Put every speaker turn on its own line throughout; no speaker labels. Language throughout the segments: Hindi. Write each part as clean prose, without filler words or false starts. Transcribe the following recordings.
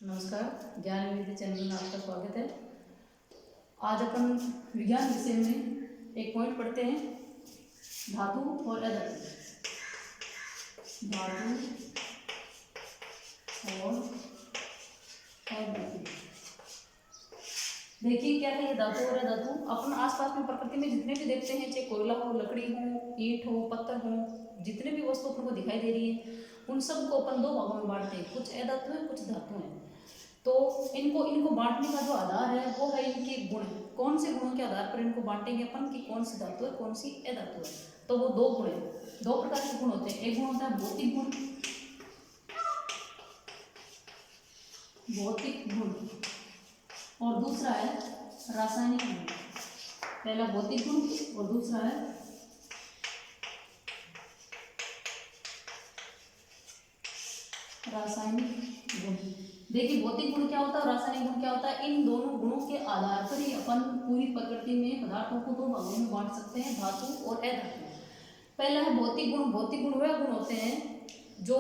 नमस्कार, ज्ञान विधि चैनल में आपका स्वागत है। आज अपन विज्ञान विषय में एक पॉइंट पढ़ते हैं, धातु और अधातु। धातु और अधातु। देखिए क्या है ये धातु और अधातु। अपन आसपास में प्रकृति में जितने भी देखते हैं, चाहे कोयला हो, लकड़ी हो, ईंट हो, पत्थर हो, जितने भी वस्तु अपन को दिखाई दे रही है, उन सब को अपन दो भागों में बांटते हैं, कुछ अधातु है, कुछ धातु है। तो इनको बांटने का जो आधार है वो है इनके गुण। कौन से गुणों के आधार पर इनको बांटेंगे अपन कि कौन सी धातु है, कौन सी अधातु है। तो वो दो गुण है, दो प्रकार के गुण होते हैं। एक गुण होता है भौतिक गुण, भौतिक गुण, और दूसरा है रासायनिक गुण। पहला भौतिक गुण और दूसरा है रासायनिक गुण। देखिए भौतिक गुण क्या होता है, रासायनिक गुण क्या होता है। इन दोनों गुणों के आधार पर ही अपन पूरी प्रकृति में पदार्थों को दो भागों में बांट सकते हैं, धातु और अधातु। पहला है भौतिक गुण। भौतिक गुण वह गुण होते हैं जो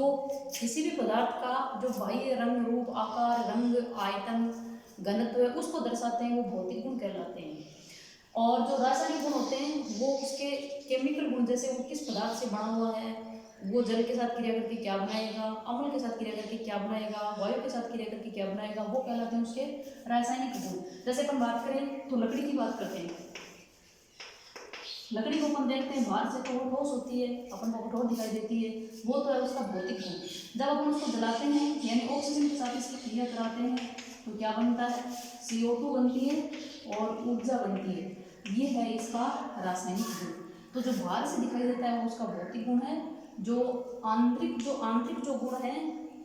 किसी भी पदार्थ का जो बाह्य रंग, रूप, आकार, रंग, आयतन, घनत्व है उसको दर्शाते हैं, वो भौतिक गुण कहलाते हैं। और जो रासायनिक गुण होते हैं वो उसके केमिकल गुण, जैसे वो किस पदार्थ से बना हुआ है, वो जल के साथ क्रिया करके क्या बनाएगा, अम्ल के साथ क्रिया करके क्या बनाएगा, वायु के साथ क्रिया करके क्या बनाएगा, वो कहलाते हैं उसके रासायनिक गुण। जैसे अपन बात करें तो लकड़ी की बात करते हैं। लकड़ी को अपन देखते हैं बाहर से तो वो ठोस होती है, अपन को कठोर दिखाई देती है, वो तो है उसका भौतिक गुण। जब अपन उसको जलाते हैं यानी ऑक्सीजन के साथ इसकी क्रिया कराते हैं तो क्या बनता है, CO2 बनती है और ऊर्जा बनती है। ये है इसका रासायनिक गुण। तो जो बाहर से दिखाई देता है वो उसका भौतिक गुण है, जो आंतरिक जो गुण है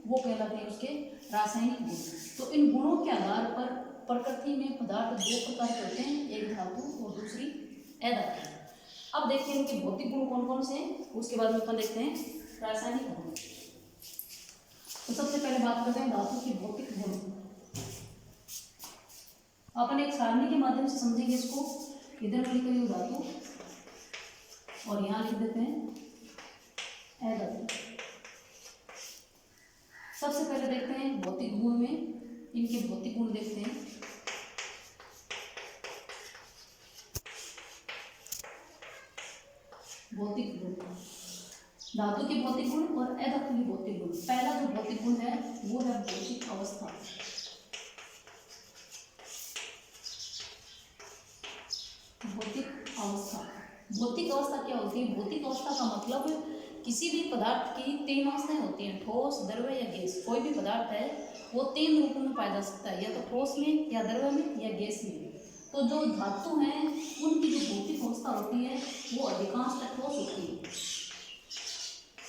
वो कहलाते हैं उसके रासायनिक गुण। तो इन गुणों के आधार पर प्रकृति में पदार्थ दो प्रकार के होते हैं, एक धातु और दूसरी अधातु। अब देखते हैं इनके भौतिक गुण कौन कौन से हैं, उसके बाद में अपन देखते हैं रासायनिक गुण। तो सबसे पहले बात करते हैं धातु के भौतिक गुण। अपन एक सारणी के माध्यम से समझेंगे इसको। इधर में लिख रही हूँ धातु और यहाँ लिख देते हैं अधातु। सबसे पहले देखते हैं भौतिक गुण में, इनके भौतिक गुण देखते हैं। भौतिक गुण, धातु के भौतिक गुण और अधातु के भौतिक गुण। पहला जो भौतिक गुण है वो है भौतिक अवस्था। भौतिक अवस्था, भौतिक अवस्था क्या होती है? भौतिक अवस्था का मतलब किसी भी पदार्थ की तीन अवस्थाएं होती हैं, ठोस, द्रव या गैस। कोई भी पदार्थ है वो तीन रूपों में पाया जा सकता है, या तो ठोस में, या द्रव में, या गैस में। तो जो धातु हैं उनकी जो भौतिक अवस्था होती है वो अधिकांशतः ठोस होती है,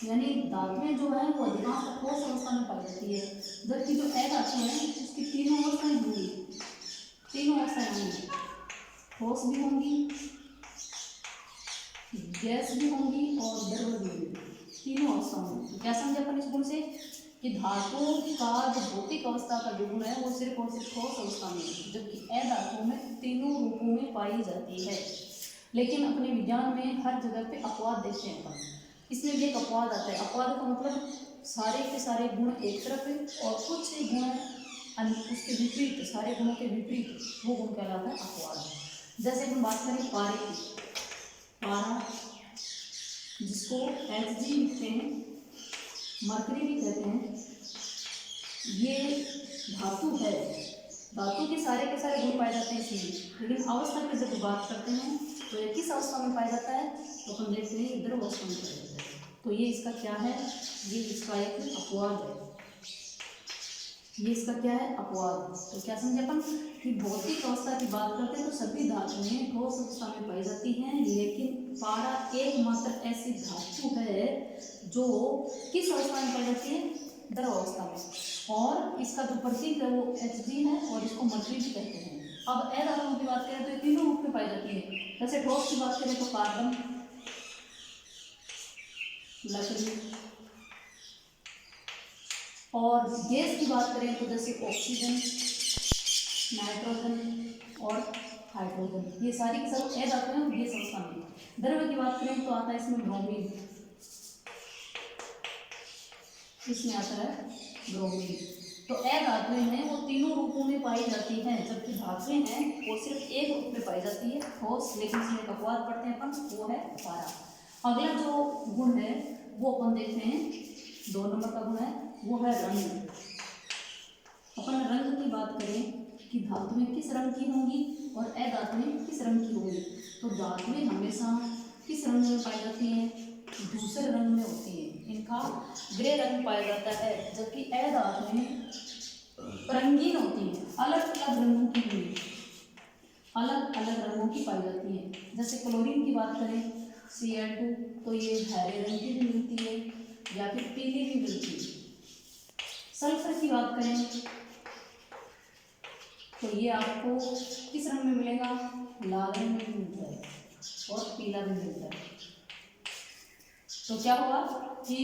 यानी धातुएं जो है वो अधिकांशतः ठोस अवस्था में पाई जाती है। जबकि जो अधातु है उसकी तीनों अवस्थाएं होंगी, तीनों अवस्थाएं होंगी, ठोस भी होंगी, गैस भी होंगी और द्रव भी होंगी, तीनों अवस्था होंगी। क्या समझे अपन इस गुण से कि धातु का जो भौतिक अवस्था का जो गुण है वो सिर्फ और सिर्फ ठोस अवस्था में है, जबकि अधातु में तीनों रूपों में पाई जाती है। लेकिन अपने विज्ञान में हर जगह पे अपवाद देखते हैं अपन। इसमें भी एक अपवाद आता है। अपवाद का मतलब सारे के सारे गुण एक तरफ है और कुछ गुण उसके विपरीत, सारे गुणों के विपरीत, वो गुण कहलाता है अपवाद। जैसे हम बात करें पारे की, पारा जिसको Hg लिखते हैं, मरकरी भी कहते हैं, ये धातु है। धातु के सारे गुण पाए जाते हैं इसमें, लेकिन अवस्था की जब बात करते हैं तो ये किस अवस्था में पाया जाता है, तो अपन देखते हैं द्रव अवस्था में पाया जाता है। तो ये इसका क्या है, ये इसका एक अपवाद है। ये इसका क्या है, अपवाद। तो क्या समझे अपन कि भौतिक अवस्था की बात करते हैं तो सभी धातुएं ठोस अवस्था में पाई जाती हैं, लेकिन पारा एकमात्र ऐसी धातु है जो किस अवस्था में पाई जाती है, द्रव अवस्था में। और इसका जो प्रतीक है वो Hg है और इसको मरकरी भी कहते हैं। अब अधातुओं की बात करें तो ये तीनों रूप में पाई जाती है। जैसे ठोस की बात करें तो कार्बन, लकड़ी, और गैस की बात करें तो जैसे ऑक्सीजन, नाइट्रोजन और हाइड्रोजन, ये सारी की सब अधातु हैं और गैस अवस्था में। द्रव्य की बात करें तो आता है इसमें ब्रोमीन, इसमें आता है ब्रोमीन। तो ए धातुएं हैं वो तीनों रूपों में पाई जाती हैं, जबकि धातुएं हैं वो सिर्फ एक रूप में पाई जाती है, ठोस। लेकिन इसमें एक अपवाद पढ़ते हैं अपन, वो है पारा। अगला जो गुण है वो अपन देखते हैं, 2 नंबर का गुण है वो है रंग। अपन रंग की बात करें कि धातुएं किस रंग की होंगी और ए धातुएं किस रंग की होंगी, तो धातुएं हमेशा किस रंग में पाई जाती हैं, दूसरे रंग में होती है, इनका ग्रे रंग पाया जाता है। जबकि ए धातुएं रंगीन होती हैं, अलग अलग रंगों की होंगी, अलग अलग रंगों की पाई जाती हैं। जैसे क्लोरीन की बात करें Cl2, तो ये हरे रंग की भी मिलती है या फिर पीली भी मिलती है। सल्फर की बात करें तो ये आपको किस रंग में मिलेगा, लाल रंग में भी मिलता है और पीला भी मिलता है। तो क्या हुआ कि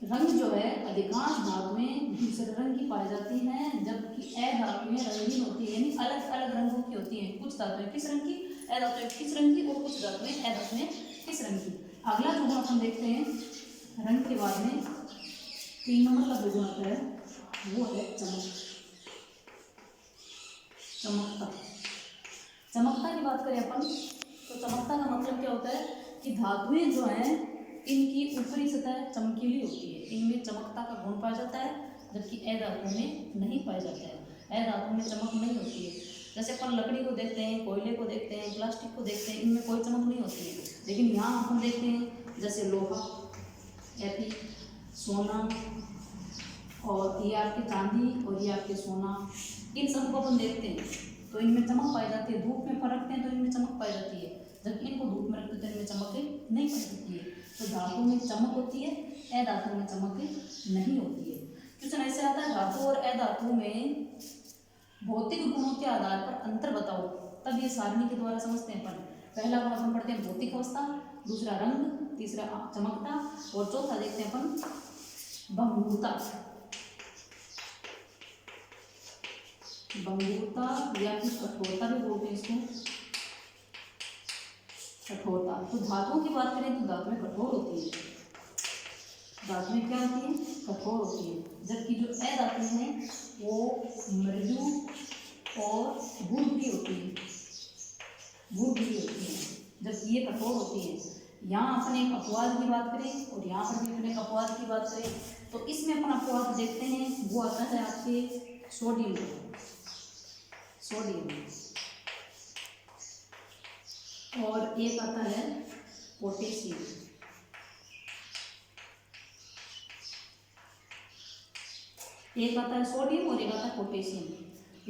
रंग जो है अधिकांश धातुएं दूसरे रंग की पाई जाती हैं, जबकि ए धातुएं रंगीन होती है, यानी अलग अलग रंगों की होती हैं। कुछ धातुएं किस रंग की, ए धातुएं किस रंग की, और कुछ धातुएं ए धातुएं किस रंग की। अगला जो गुण अपन देखते हैं रंग के बाद में, 3 नंबर का जो गुण आता है वो है चमक। चमकता, चमकता की बात करें अपन तो चमकता का मतलब क्या होता है कि धातुएं जो हैं इनकी ऊपरी सतह चमकीली होती है, इनमें चमकता का गुण पाया जाता है, जबकि ए धातु में नहीं पाया जाता है। ए धातु में चमक नहीं होती है। जैसे अपन लकड़ी को देखते हैं, कोयले को देखते हैं, प्लास्टिक को देखते हैं, इनमें कोई चमक नहीं होती है। लेकिन यहाँ अपन देखते हैं जैसे लोहा, एपी, सोना, और ये आपकी चांदी और ये आपके सोना, इन सबको अपन देखते हैं तो इनमें चमक पाई जाती है। धूप में रखते हैं तो इनमें चमक पाई जाती है, जबकि इनको धूप में रखते तो इनमें चमक नहीं पाई जाती है। तो धातु में चमक होती है, ए धातु में चमक नहीं होती है। क्वेश्चन ऐसे आता है धातु और ए धातु में भौतिक गुणों के आधार पर अंतर बताओ, तब ये सारणी के द्वारा समझते हैं अपन। पहला गुण अपन पढ़ते हैं भौतिक अवस्था, दूसरा रंग, तीसरा चमकता, और चौथा देखते हैं अपन भंगुरता। भंगुरता या फिर कठोरता भी बोलते हैं इसको, कठोरता। तो धातुओं की बात करें तो धातुएं कठोर होती है, धातुएं क्या होती है, कठोर होती है। जबकि जो ए धातुएं हैं वो मृदु और गुरुरी होती है, गुरुरी होती है, जबकि ये कठोर होती है। यहाँ अपन एक अपवाद की बात करें और यहाँ पर भी अपन एक अपवाद की बात करें तो इसमें अपन अपवाद देखते हैं, वो आता है आपके सोडियम, सोडियम, और एक आता है पोटेशियम। एक आता है सोडियम और एक आता है पोटेशियम।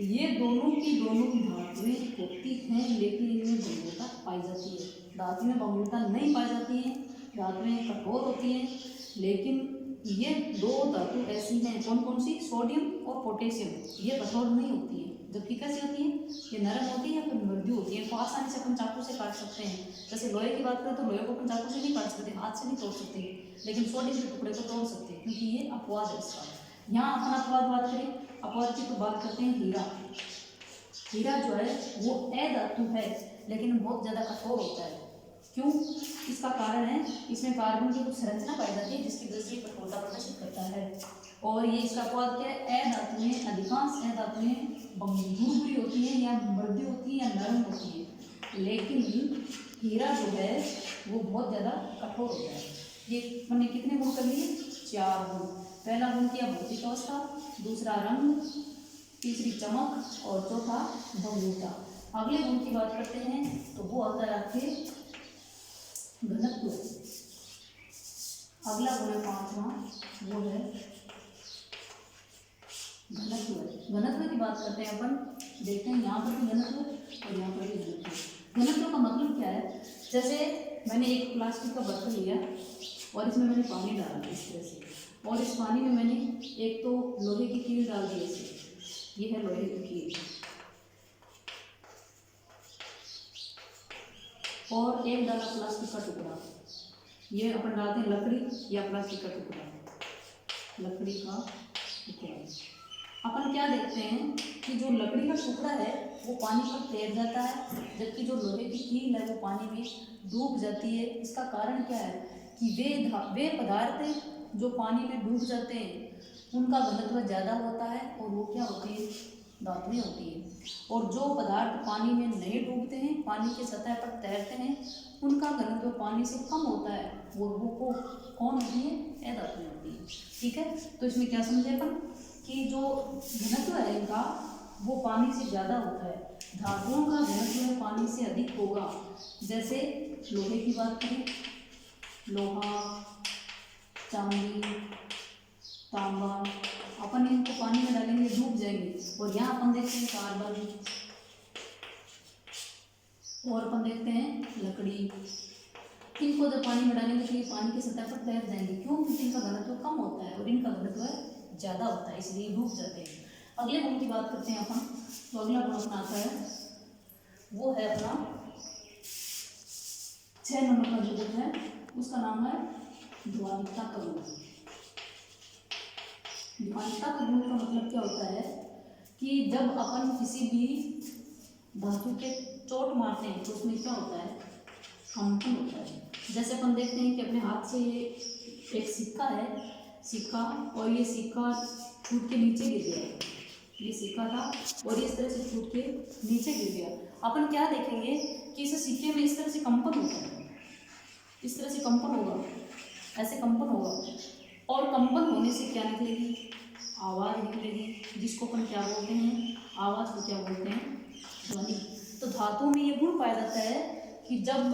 ये दोनों की धातुएं होती हैं, लेकिन इनमें भंगुरता पाई जाती है। धातु में भंगुरता नहीं पाई जाती है, धातुएं कठोर होती हैं। लेकिन ये 2 धातु ऐसी हैं, कौन कौन सी, सोडियम और पोटेशियम, ये कठोर नहीं होती है। जबकि कैसी होती है, ये नरम होती है या फिर मृदु होती है, इनको आसानी से अपन चाकू से काट सकते हैं। जैसे लोहे की बात करें तो लोहे को अपन चाकू से नहीं काट सकते, हाथ से नहीं तोड़ सकते, लेकिन सोडियम के टुकड़े को तोड़ सकते हैं, क्योंकि ये अपवाद है इसका। यहाँ अपन अपवाद बात करें, अपवाद की तो बात करते हैं हीरा। हीरा जो है वो ए धातु है, लेकिन बहुत ज़्यादा कठोर होता है। क्यों, इसका कारण है इसमें कार्बन की कुछ संरचना पाई जाती है, जिसकी वजह से कठोरता प्रदर्शित करता है। और ये इसका अपवाद क्या है, ए धातु में अधिकांश ए धातुएं भंगुर होती है या मृदु होती है या नरम होती है, लेकिन हीरा जो है वो बहुत ज़्यादा कठोर होता है। ये मैंने कितने गुण कर लिए, 4 गुण। पहला गुण किया भौतिक अवस्था, दूसरा रंग, तीसरी चमक और चौथा भंगुरता। अगले गुण की बात करते हैं तो वो आता है आपके घनत्व। अगला गुण है 5वां, वो है घनत्व। घनत्व की बात करते हैं अपन, देखते हैं यहाँ पर भी घनत्व और यहाँ पर भी घनत्व। घनत्व का मतलब क्या है, जैसे मैंने एक प्लास्टिक का बर्तन लिया और इसमें मैंने पानी डाला इस तरह से, और इस पानी में मैंने एक तो लोहे की कील डाल दी ऐसे, ये है लोहे की कील, और एक डाला प्लास्टिक का टुकड़ा। ये अपन डालते हैं लकड़ी या प्लास्टिक का टुकड़ा, लकड़ी का टुकड़ा। अपन क्या देखते हैं कि जो लकड़ी का टुकड़ा है वो पानी पर तैर जाता है, जबकि जो लोहे की कील है वो पानी में डूब जाती है। इसका कारण क्या है कि वे पदार्थ जो पानी में डूब जाते हैं उनका घनत्व ज़्यादा होता है और वो क्या होती है, धातुएं होती है। और जो पदार्थ पानी में नहीं डूबते हैं, पानी की सतह पर तैरते हैं, उनका घनत्व पानी से कम होता है और वो कौन होती है, अधातुएं होती है। ठीक है, तो इसमें क्या समझे अपन कि जो घनत्व है इनका वो पानी से ज़्यादा होता है। धातुओं का घनत्व पानी से अधिक होगा। जैसे लोहे की बात करें, लोहा, चांदी, तांबा, अपन इनको पानी में डालेंगे डूब जाएंगे। और यहाँ अपन देखते हैं कार्बन, और अपन देखते हैं लकड़ी, इनको जब पानी में डालेंगे तो ये पानी की सतह पर तैर जाएंगे। क्यों? क्योंकि इनका घनत्व कम होता है और इनका घनत्व ज़्यादा होता है, इसलिए डूब जाते हैं। अगले गुण की बात करते हैं अपन, तो अगला गुण अपना आता है वो है अपना 6 नंबर का जो गुण है उसका नाम है ध्वनिकता का गुण। ध्वनिकता का गुण का मतलब क्या होता है कि जब अपन किसी भी धातु के चोट मारते हैं तो उसमें क्या होता है, कंपन होता है। जैसे अपन देखते हैं कि अपने हाथ से एक सिक्का है, सिक्का, और ये सिक्का छूट के नीचे गिर गया, ये सिक्का था और इस तरह से छूट के नीचे गिर गया। अपन क्या देखेंगे कि इस सिक्के में इस तरह से कंपन होता है, इस तरह से कंपन होगा, ऐसे कंपन होगा, और कंपन होने से क्या निकलेगी, आवाज़ निकलेगी, जिसको अपन क्या बोलते हैं, आवाज़ को क्या बोलते हैं, ध्वनि। तो धातु में ये गुण पाया जाता है कि जब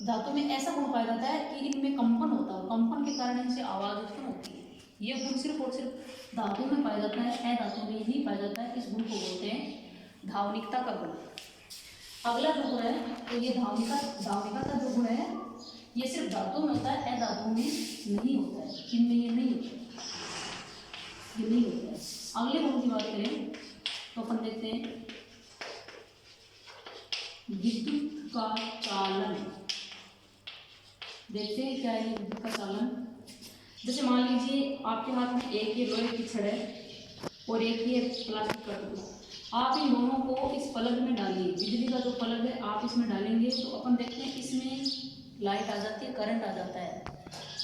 धातु में ऐसा गुण पाया जाता है कि इनमें कंपन होता है, कंपन के कारण इनसे आवाज़ उत्पन्न होती है। ये गुण सिर्फ और सिर्फ धातु में पाया जाता है, अधातु में नहीं पाया जाता है। इस गुण को बोलते हैं धावनिकता का गुण। अगला जो गुण है तो ये धावनिकता का जो गुण है ये सिर्फ धातु में होता है, अधातु में नहीं होता है, इनमें ये नहीं होता है, ये नहीं होता है। अगले गुण की बात करें तो अपन देखते हैं विद्युत का चालन। देखते हैं क्या है विद्युत का चालन। जैसे मान लीजिए आपके हाथ में एक ये लोहे की छड़ है और एक ये प्लास्टिक का टुकड़ा, आप इन दोनों को इस पलग में डालिए, बिजली का जो पलग है आप इसमें डालेंगे तो अपन देखते हैं इसमें लाइट आ जाती है, करंट आ जाता है,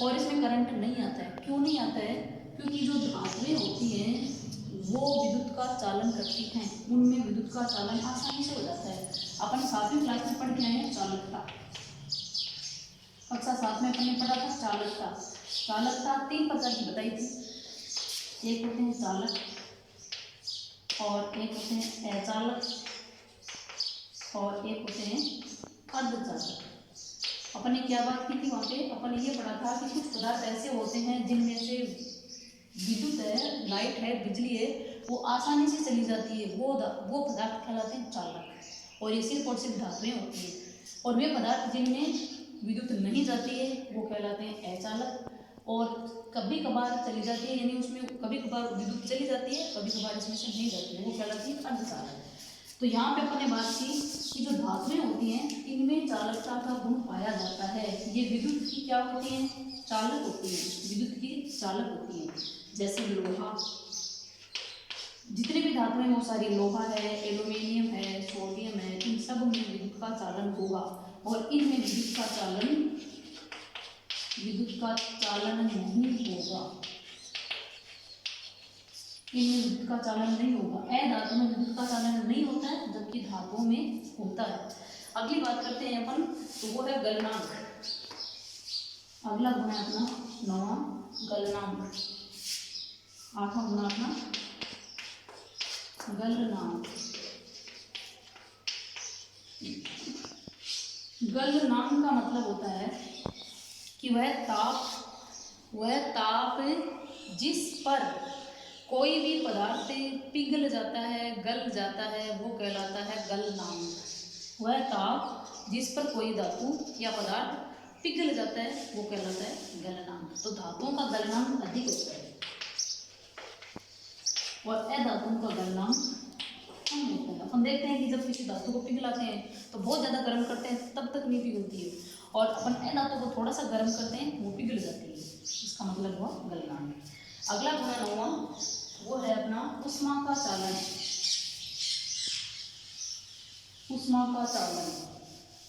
और इसमें करंट नहीं आता है। क्यों नहीं आता है? क्योंकि जो धातुएं होती हैं वो विद्युत का चालन करती हैं, उनमें विद्युत का चालन आसानी से हो जाता है। अपन 7वीं क्लास में पढ़ के आए हैं चालकता, कक्षा 7 में अपन ने पढ़ा था चालकता। चालकता 3 प्रकार की बताई थी, एक होते हैं चालक और एक होते हैं अचालक और एक होते हैं अर्धचालक। अपन ने क्या बात की थी वहाँ पे? अपन ने ये पढ़ा था कि कुछ पदार्थ ऐसे होते हैं जिनमें से विद्युत है, लाइट है, बिजली है, वो आसानी से चली जाती है, वो पदार्थ कहलाते हैं चालक, और ये सिर्फ और सिर्फ धातुएं होती हैं। और वे पदार्थ जिनमें विद्युत नहीं जाती है वो कहलाते हैं अचालक, और कभी कभार चली जाती है, यानी उसमें कभी कभार विद्युत चली जाती है, कभी कभार इसमें से नहीं जाती है, वो कहलाती है अर्धचालक। तो यहाँ पे अपन ने बात की कि जो धातुएं होती हैं इनमें चालकता का गुण पाया जाता है। ये विद्युत की क्या होती हैं? चालक होती हैं, विद्युत की चालक होती हैं। जैसे लोहा, जितने भी धातुएं वो सारी, लोहा है, एल्यूमिनियम है, सोडियम है, इन सब में विद्युत का चालन होगा, और इनमें विद्युत का चालन नहीं होगा, इनमें विद्युत का चालन नहीं होगा। अधातु में विद्युत का चालन नहीं होता है, जबकि धातुओं में होता है। अगली बात करते हैं अपन, तो वो है गलनांक। अगला गुण है अपना 9वां गलनांक। 8वां गुण अपना गलनांक। गलनांक का मतलब होता है कि वह ताप जिस पर कोई भी पदार्थ पिघल जाता है, गल जाता है, वो कहलाता है गलनांक। वह ताप जिस पर कोई धातु या पदार्थ पिघल जाता है वो कहलाता है गलनांक। तो धातुओं का गलनांक अधिक होता है और अधातुओं का गलनांक कम होता है। अपन देखते हैं कि जब किसी धातु को पिघलाते हैं तो बहुत ज़्यादा गर्म करते हैं तब तक नहीं पिघलती है, और अपन अधातु को थोड़ा सा गर्म करते हैं वो पिघल जाती है, इसका मतलब हुआ गलनांक। अगला गुण 9वां वो है अपना ऊष्मा का चालन। ऊष्मा का चालन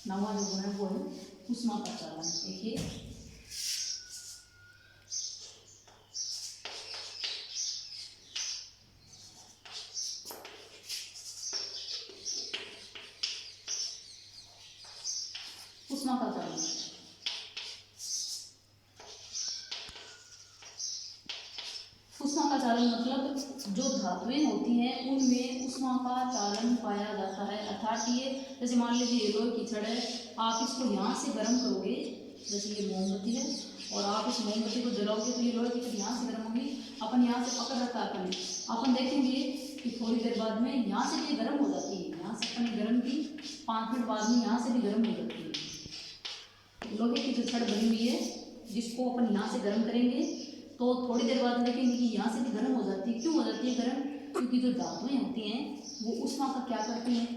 9वां जो गुण है वो है ऊष्मा का चालन। देखिए ऊष्मा का चालन। ऊष्मा का चालन मतलब जो धातुएं होती हैं उनमें ऊष्मा का चालन पाया जाता है। अर्थात ये जैसे मान लीजिए ये लोहे की छड़ है, आप इसको यहाँ से गर्म करोगे, जैसे ये मोमबत्ती है और आप इस मोमबत्ती को जलाओगे तो ये लोहे की छड़ यहाँ से गर्म होगी। अपन यहाँ से पकड़ रखा है अपन देखेंगे कि थोड़ी देर बाद में यहाँ से भी गर्म हो जाती है। यहाँ से अपन गर्म की 5 मिनट बाद में यहाँ से भी गर्म हो जाती है। लोहे की जो छड़ बनी हुई है जिसको अपन यहाँ से गर्म करेंगे तो थोड़ी देर बाद देखेंगे कि यहाँ से भी गर्म हो जाती है। क्यों हो जाती है गर्म? क्योंकि जो धातुएं होती हैं वो ऊष्मा का क्या करती हैं?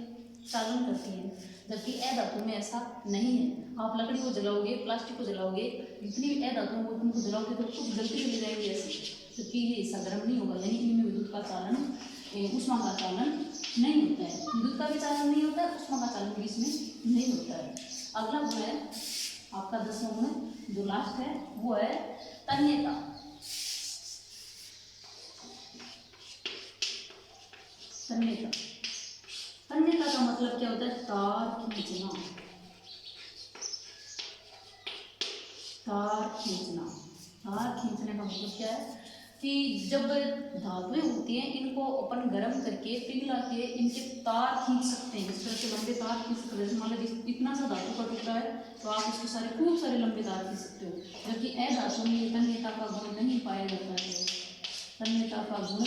चालन करती हैं। जबकि अधातु में ऐसा नहीं है। आप लकड़ी को जलाओगे, प्लास्टिक को जलाओगे, जितनी भी अधातु है उनको जलाओगे तो कुछ जल्दी चली जाएगी ऐसे, क्योंकि ये हिस्सा गर्म नहीं होगा। यानी इनमें विद्युत का चालन, ऊष्मा का चालन नहीं होता है। विद्युत का भी चालन नहीं होता है, ऊष्मा का चालन भी इसमें नहीं होता है। अगला गुण है आपका 10वां गुण, जो लास्ट है वो है तन्यता। तन्यता, तन्यता का मतलब क्या होता है? तार खींचना। तार खींचना, तार खींचने का मतलब क्या है कि जब धातुएं होती हैं इनको अपन गर्म करके पिघला के इनके तार खींच सकते हैं। इस तरह से लंबे तार खींच सकते हैं। जैसे मान लीजिए इतना सा धातु का टुकड़ा है तो आप इसके सारे खूब सारे लंबे तार खींच सकते हो। जबकि अधातु में तन्यता का गुण नहीं पाया जाता है। तन्यता का गुण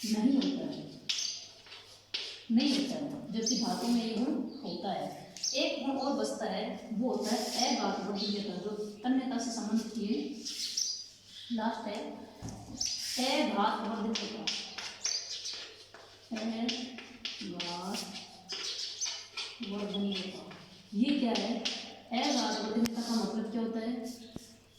नहीं होता है, नहीं होता है, जबकि धातु में ये गुण होता है। एक गुण और बचता है, वो होता है अघातवर्धनीयता, जो तन्यता से संबंधित है। लास्ट है अघातवर्धनीयता। अघातवर्धनीयता ये क्या है? अघातवर्धनीयता का मतलब क्या होता है?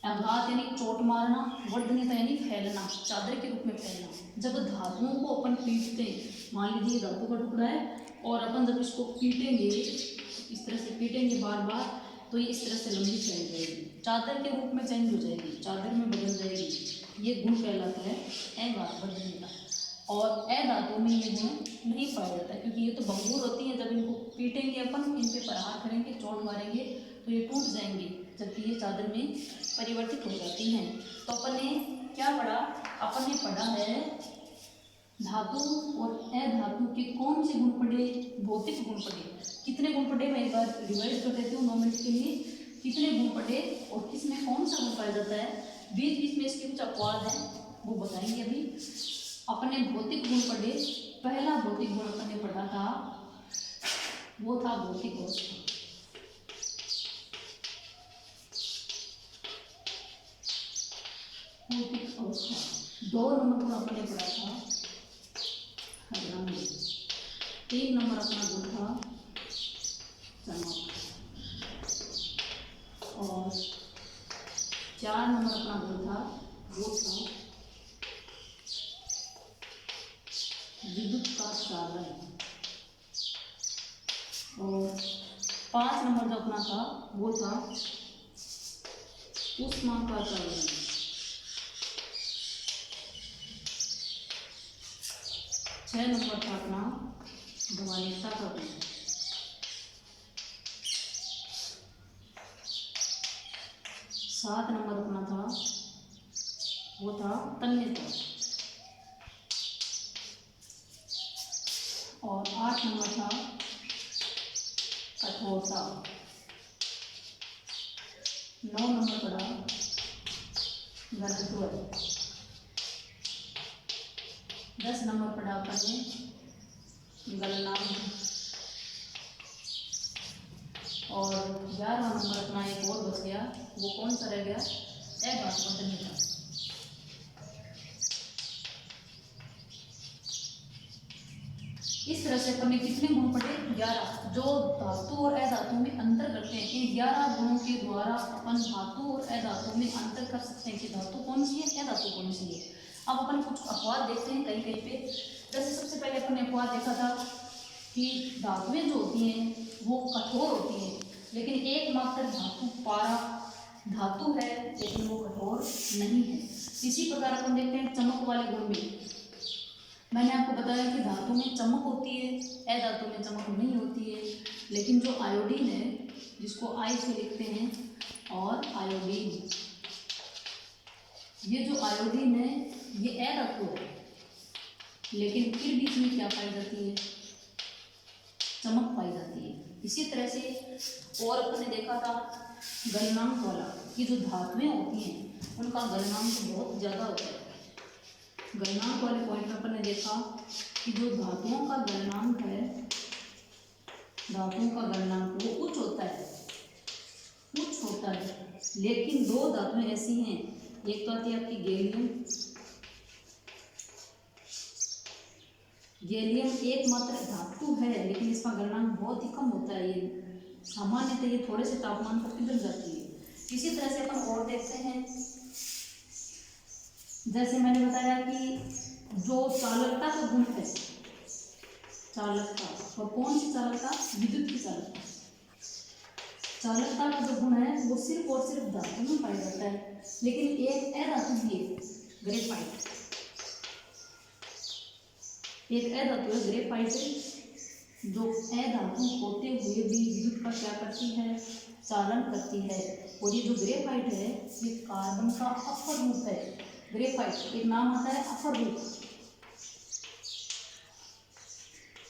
आघात यानी चोट मारना, वर्धनीयता यानी फैलना, चादर के रूप में फैलना। जब धातुओं को अपन पीटते हैं, मान लीजिए धातु का टुकड़ा है और अपन जब इसको पीटेंगे, इस तरह से पीटेंगे बार बार, तो ये इस तरह से लंबी फैल जाएगी, चादर के रूप में चेंज हो जाएगी, चादर में बदल जाएगी। ये गुण कहलाता है अघात वर्धनीयता। और अधातु में ये गुण नहीं पाया जाता है, क्योंकि ये तो भंगुर होती है। जब इनको पीटेंगे अपन, इन पे प्रहार करेंगे, चोट मारेंगे तो ये टूट जाएंगे, जबकि ये चादर में परिवर्तित हो जाती हैं। तो अपन ने क्या पढ़ा? अपन ने पढ़ा है धातु और अधातु के कौन से गुण पढ़े? भौतिक गुण पढ़े। कितने गुण पढ़े? मैं एक बार रिवाइज कर देती हूँ 9 मिनट के लिए। कितने गुण पढ़े और किसमें कौन सा गुण पाया जाता है? बीच बीच में इसके कुछ अपवाद हैं, वो बताएंगे अभी। अपने भौतिक गुण पढ़े। पहला भौतिक गुण अपन ने पढ़ा था, वो था भौतिक अवस्था। भौतिक अवस्था 2 नंबर गुण अपन ने पढ़ा था रंग। 3 नंबर अपना गुण था चमक। और 4 नंबर अपना गुण था, वो था विद्युत का चालन। और 5 नंबर जो अपना था वो था ऊष्मा का चालन। 6 नंबर था अपना ध्वनिकता का गुण। 7 नंबर अपना था, वो था तन्यता। और 8 नंबर था कठोरता। 9 नंबर पड़ा घनत्व। 10 नंबर पढ़ा अपन ने गलनांक। और 11वां नंबर अपना एक और बच गया, वो कौन सा रह गया? अघातवर्धनीयता। इस तरह से अपन ने कितने गुण पढ़े? 11, जो धातु और अधातु में अंतर करते हैं। इन 11 गुणों के द्वारा अपन धातु और अधातु में अंतर कर सकते हैं कि धातु कौन सी है, अधातु कौन सी है। अब अपन कुछ अपवाद देखते हैं कहीं कहीं पे। जैसे सबसे पहले अपन ने अपवाद देखा था कि धातुएं जो होती हैं वो कठोर होती हैं, लेकिन एकमात्र धातु पारा धातु है लेकिन वो कठोर नहीं है। इसी प्रकार अपन देखते हैं चमक वाले गुण में। मैंने आपको बताया कि धातु में चमक होती है, अधातु में चमक नहीं होती है। लेकिन जो आयोडीन है जिसको आई से लिखते हैं, और आयोडीन। ये जो आयोडीन है ये ए धातु है, लेकिन फिर बीच में क्या पाई जाती है, चमक पाई जाती है। इसी तरह से और अपन ने देखा था गलनांक वाला, कि जो धातुएं होती हैं उनका गलनांक बहुत ज़्यादा होता है। गलनांक वाले पॉइंट में अपन ने देखा कि जो धातुओं का गलनांक है, धातुओं का गलनांक वो उच्च होता है, उच्च होता है। लेकिन दो धातुएं ऐसी हैं, एक तो आती है आपकी गैलियम, गैलियम एकमात्र धातु है लेकिन इसका गलनांक बहुत ही कम होता है। ये सामान्यतः ये थोड़े से तापमान पर पिघल जाती है। इसी तरह से अपन और देखते हैं, जैसे मैंने बताया कि जो चालकता का गुण है, चालकता, और कौन सी चालकता, विद्युत की चालकता। चालकता का जो गुण है वो सिर्फ और सिर्फ धातु में पाया जाता है, लेकिन एक अधातु भी है, ग्रेफाइट। एक अधातु है ग्रेफाइट, जो अधातु होते हुए भी विद्युत का क्या करती है, चालन करती है। और ये जो ग्रेफाइट है ये कार्बन का अपर रूप है। ग्रेफाइट एक नाम आता है अपर रूप।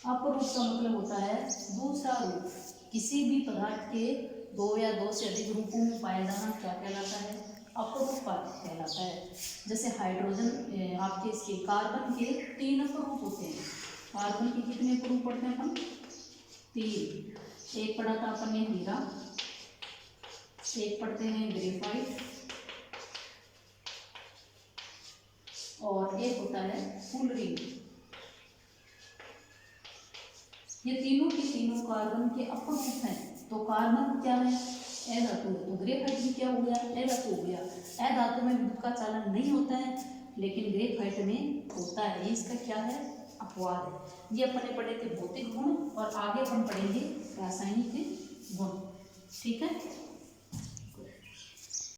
अपर रूप का मतलब होता है दूसरा रूप। किसी भी पदार्थ के दो या दो से अधिक रूपों में पाया जाना क्या कहलाता है, अपर रूप कहलाता है। जैसे हाइड्रोजन आपके इसके कार्बन के 3 अपर रूप होते हैं। कार्बन के कितने अपर रूप पढ़ते हैं अपन, 3। एक पढ़ा था अपन ने हीरा, एक पढ़ते हैं ग्रेफाइट, और एक होता है फुलरिन। ये तीनों के तीनों कार्बन के अपर रूप हैं। तो कार्बन क्या है, ए धातु है, तो ग्रेफाइट भी क्या हो गया, ए धातु हो गया। ए धातु में विद्युत का चालन नहीं होता है, लेकिन ग्रेफाइट में होता है। ये इसका क्या है, अपवाद है। ये अपन ने पढ़े थे भौतिक गुण, और आगे अपन पढ़ेंगे रासायनिक गुण। ठीक है।